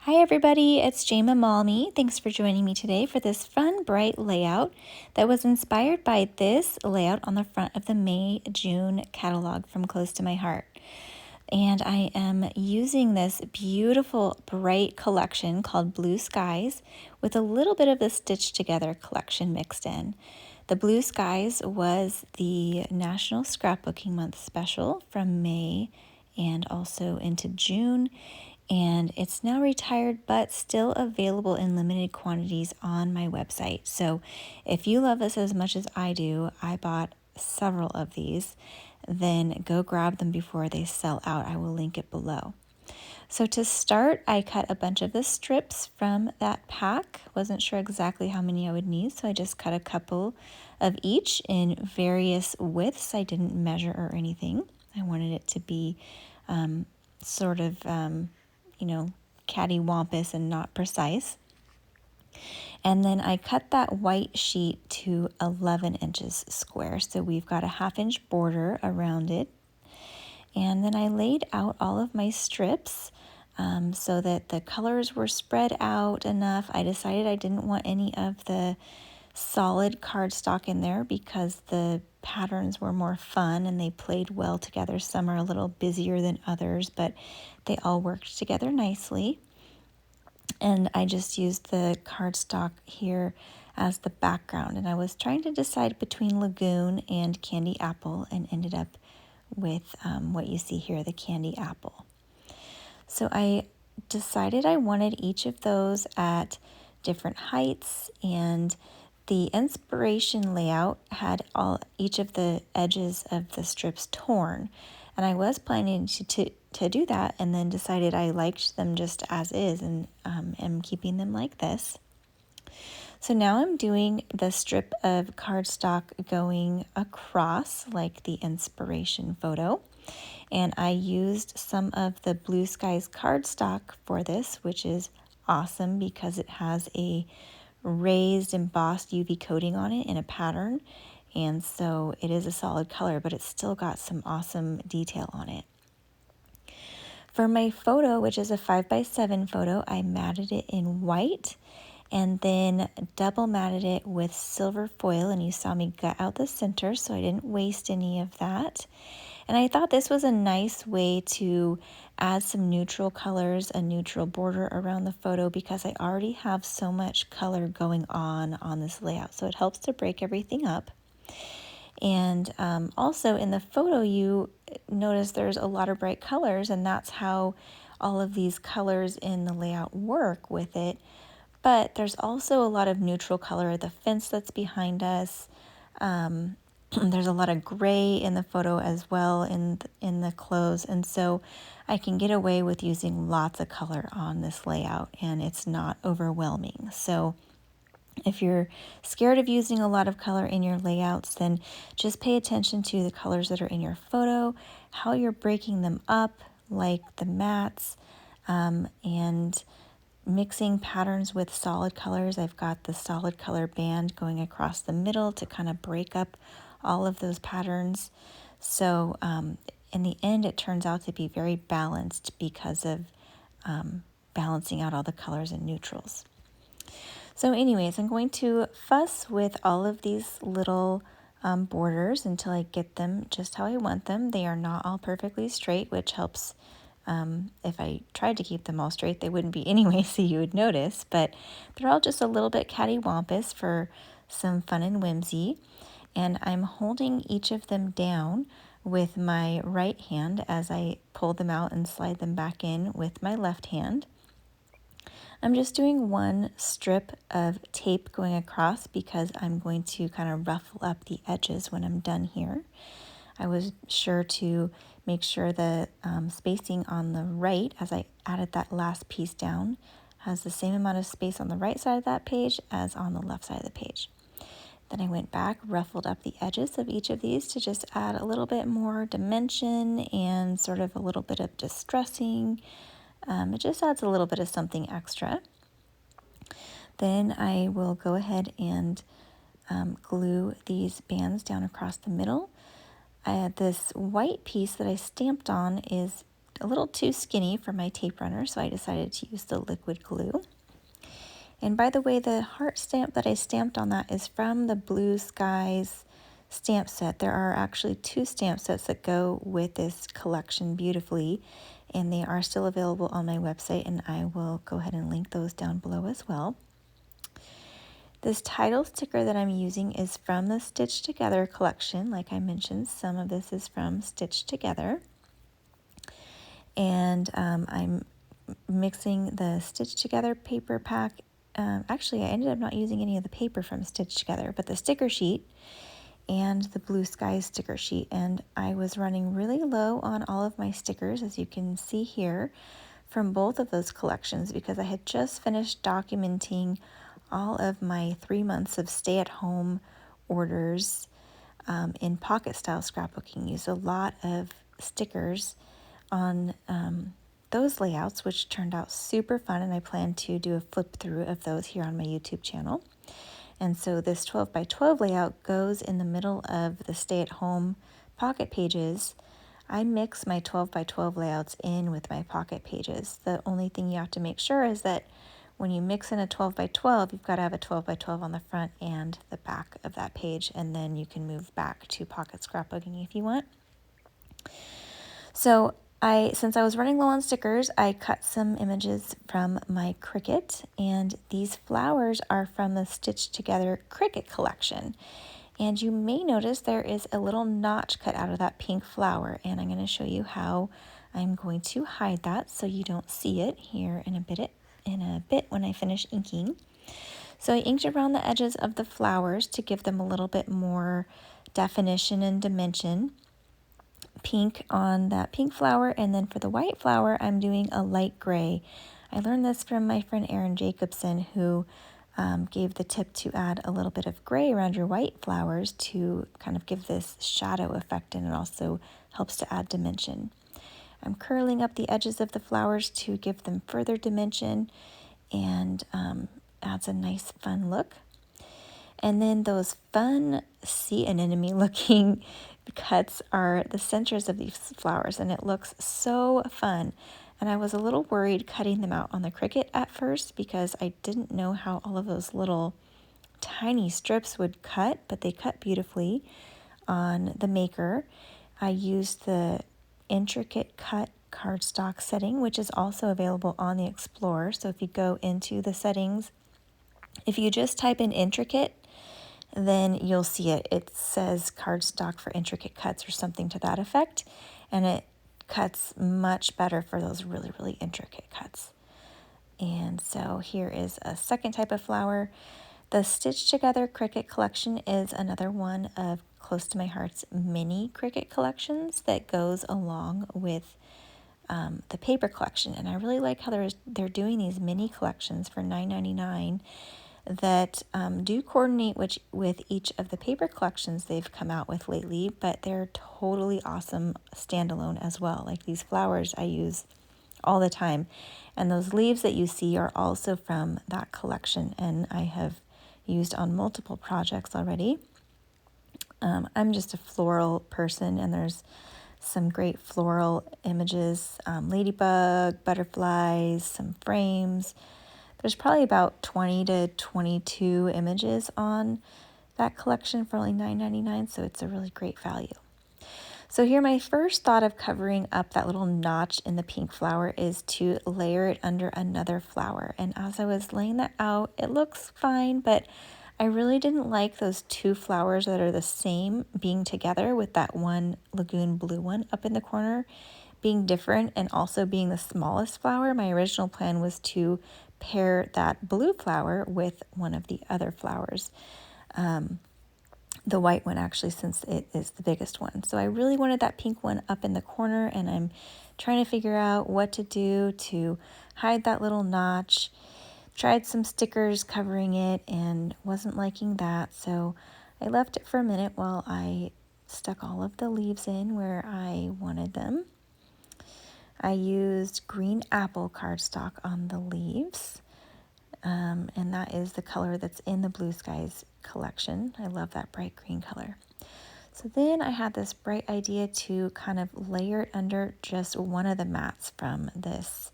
Hi everybody, it's Jama Malmy. Thanks for joining me today for this fun, bright layout that was inspired by this layout on the front of the May-June catalog from Close to My Heart. And I am using this beautiful, bright collection called Blue Skies with a little bit of the Stitch Together collection mixed in. The Blue Skies was the National Scrapbooking Month special from May and also into June. And it's now retired but still available in limited quantities on my website. So if you love this as much as I do, I bought several of these, then go grab them before they sell out. I will link it below. So to start, I cut a bunch of the strips from that pack. Wasn't sure exactly how many I would need, so I just cut a couple of each in various widths. I didn't measure or anything. I wanted it to be sort of cattywampus and not precise. And then I cut that white sheet to 11 inches square. So we've got a 1/2 inch border around it. And then I laid out all of my strips so that the colors were spread out enough. I decided I didn't want any of the solid cardstock in there because the patterns were more fun and they played well together. Some are a little busier than others, but they all worked together nicely. And I just used the cardstock here as the background. And I was trying to decide between Lagoon and Candy Apple and ended up with what you see here, the Candy Apple. So I decided I wanted each of those at different heights, and the inspiration layout had each of the edges of the strips torn. And I was planning to do that and then decided I liked them just as is and am keeping them like this. So now I'm doing the strip of cardstock going across like the inspiration photo. And I used some of the Blue Skies cardstock for this, which is awesome because it has a raised embossed UV coating on it in a pattern. And so it is a solid color, but it's still got some awesome detail on it. For my photo, which is a 5x7 photo, I matted it in white and then double matted it with silver foil, and you saw me gut out the center, so I didn't waste any of that. And I thought this was a nice way to add some neutral colors, a neutral border around the photo, because I already have so much color going on this layout. So it helps to break everything up. And also in the photo, you notice there's a lot of bright colors, and that's how all of these colors in the layout work with it. But there's also a lot of neutral color, the fence that's behind us. There's a lot of gray in the photo as well in the clothes, and so I can get away with using lots of color on this layout, and it's not overwhelming. So if you're scared of using a lot of color in your layouts, then just pay attention to the colors that are in your photo, how you're breaking them up, like the mats, and mixing patterns with solid colors. I've got the solid color band going across the middle to kind of break up all of those patterns. So in the end, it turns out to be very balanced because of balancing out all the colors and neutrals. So anyways, I'm going to fuss with all of these little borders until I get them just how I want them. They are not all perfectly straight, which helps. If I tried to keep them all straight, they wouldn't be anyway, so you would notice. But they're all just a little bit cattywampus for some fun and whimsy. And I'm holding each of them down with my right hand as I pull them out and slide them back in with my left hand. I'm just doing one strip of tape going across because I'm going to kind of ruffle up the edges when I'm done here. I was sure to make sure the spacing on the right, as I added that last piece down, has the same amount of space on the right side of that page as on the left side of the page. Then I went back, ruffled up the edges of each of these to just add a little bit more dimension and sort of a little bit of distressing. It just adds a little bit of something extra. Then I will go ahead and glue these bands down across the middle. This white piece that I stamped on is a little too skinny for my tape runner, so I decided to use the liquid glue. And by the way, the heart stamp that I stamped on that is from the Blue Skies stamp set. There are actually 2 stamp sets that go with this collection beautifully, and they are still available on my website, and I will go ahead and link those down below as well. This title sticker that I'm using is from the Stitch Together collection. Like I mentioned, some of this is from Stitch Together. And I'm mixing the Stitch Together paper pack. Actually, I ended up not using any of the paper from Stitch Together, but the sticker sheet and the Blue Sky sticker sheet. And I was running really low on all of my stickers, as you can see here, from both of those collections, because I had just finished documenting all of my 3 months of stay-at-home orders in pocket style scrapbooking. Used a lot of stickers on those layouts, which turned out super fun, and I plan to do a flip through of those here on my YouTube channel. And so this 12 by 12 layout goes in the middle of the stay-at-home pocket pages. I mix my 12 by 12 layouts in with my pocket pages. The only thing you have to make sure is that when you mix in a 12 by 12, you've got to have a 12 by 12 on the front and the back of that page, and then you can move back to pocket scrapbooking if you want. So since I was running low on stickers, I cut some images from my Cricut, and these flowers are from the Stitch Together Cricut collection. And you may notice there is a little notch cut out of that pink flower, and I'm going to show you how I'm going to hide that so you don't see it here in a bit when I finish inking. So I inked around the edges of the flowers to give them a little bit more definition and dimension. Pink on that pink flower, and then for the white flower I'm doing a light gray. I learned this from my friend Erin Jacobson, who gave the tip to add a little bit of gray around your white flowers to kind of give this shadow effect, and it also helps to add dimension. I'm curling up the edges of the flowers to give them further dimension, and adds a nice fun look. And then those fun sea anemone looking cuts are the centers of these flowers, and it looks so fun. And I was a little worried cutting them out on the Cricut at first because I didn't know how all of those little tiny strips would cut, but they cut beautifully on the Maker. I used the intricate cut cardstock setting, which is also available on the Explorer. So if you go into the settings, if you just type in intricate, then you'll see it. It says cardstock for intricate cuts or something to that effect, and it cuts much better for those really, really intricate cuts. And so here is a second type of flower. The Stitch Together Cricut collection is another one of close to my heart's mini Cricut collections that goes along with the paper collection. And I really like how they're doing these mini collections for $9.99 that do coordinate with each of the paper collections they've come out with lately, but they're totally awesome standalone as well. Like these flowers I use all the time, and those leaves that you see are also from that collection, and I have used on multiple projects already. I'm just a floral person, and there's some great floral images, ladybug, butterflies, some frames. There's probably about 20 to 22 images on that collection for only $9.99, so it's a really great value. So here my first thought of covering up that little notch in the pink flower is to layer it under another flower. And as I was laying that out, it looks fine, but I really didn't like those 2 flowers that are the same being together with that one Lagoon blue one up in the corner being different and also being the smallest flower. My original plan was to pair that blue flower with one of the other flowers, the white one actually, since it is the biggest one. So I really wanted that pink one up in the corner, and I'm trying to figure out what to do to hide that little notch. Tried some stickers covering it and wasn't liking that, so I left it for a minute while I stuck all of the leaves in where I wanted them. I used green apple cardstock on the leaves, and that is the color that's in the Blue Skies collection. I love that bright green color. So then I had this bright idea to kind of layer it under just one of the mats from this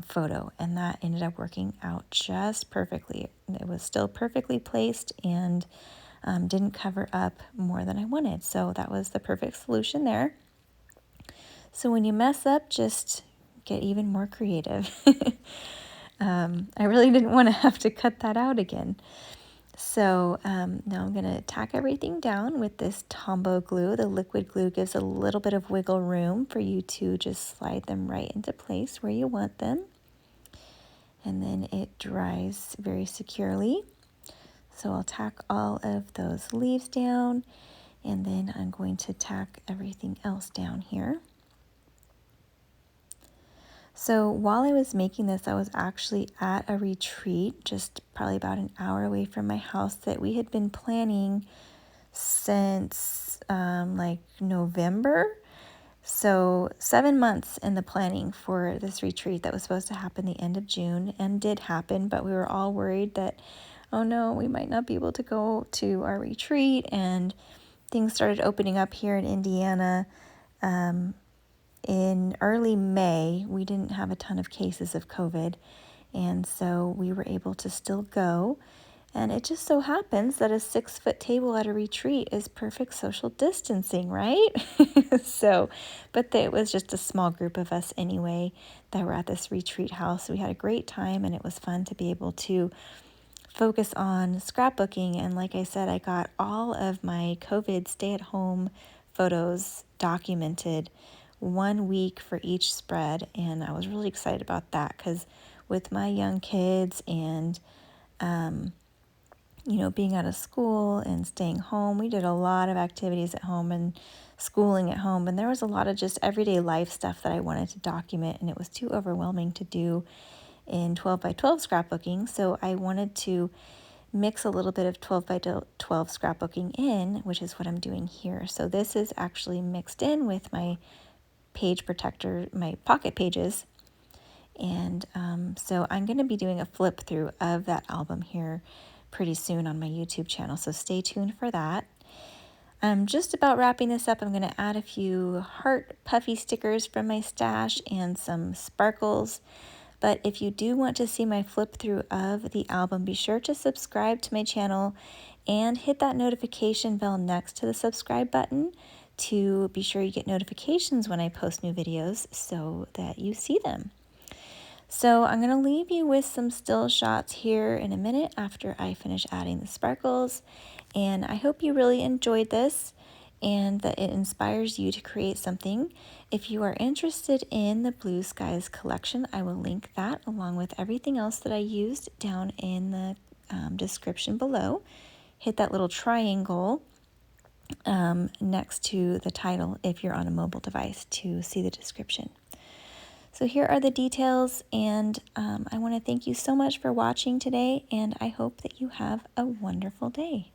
photo, and that ended up working out just perfectly. It was still perfectly placed and didn't cover up more than I wanted. So that was the perfect solution there. So when you mess up, just get even more creative. I really didn't want to have to cut that out again. So now I'm going to tack everything down with this Tombow glue. The liquid glue gives a little bit of wiggle room for you to just slide them right into place where you want them. And then it dries very securely. So I'll tack all of those leaves down, and then I'm going to tack everything else down here. So while I was making this, I was actually at a retreat just probably about an hour away from my house that we had been planning since like November. So 7 months in the planning for this retreat that was supposed to happen the end of June, and did happen, but we were all worried that, oh no, we might not be able to go to our retreat, and things started opening up here in Indiana. In early May, we didn't have a ton of cases of COVID, and so we were able to still go. And it just so happens that a 6-foot table at a retreat is perfect social distancing, right? But it was just a small group of us anyway that were at this retreat house. We had a great time, and it was fun to be able to focus on scrapbooking. And like I said, I got all of my COVID stay-at-home photos documented 1 week for each spread, and I was really excited about that because with my young kids and being out of school and staying home, we did a lot of activities at home and schooling at home, and there was a lot of just everyday life stuff that I wanted to document, and it was too overwhelming to do in 12 by 12 scrapbooking. So I wanted to mix a little bit of 12 by 12 scrapbooking in, which is what I'm doing here. So this is actually mixed in with my page protector, my pocket pages. And so I'm going to be doing a flip through of that album here pretty soon on my YouTube channel. So stay tuned for that. I'm just about wrapping this up. I'm going to add a few heart puffy stickers from my stash and some sparkles. But if you do want to see my flip through of the album, be sure to subscribe to my channel and hit that notification bell next to the subscribe button to be sure you get notifications when I post new videos so that you see them. So I'm going to leave you with some still shots here in a minute after I finish adding the sparkles. And I hope you really enjoyed this and that it inspires you to create something. If you are interested in the Blue Skies collection, I will link that along with everything else that I used down in the description below. Hit that little triangle next to the title if you're on a mobile device to see the description. So here are the details, and I want to thank you so much for watching today, and I hope that you have a wonderful day.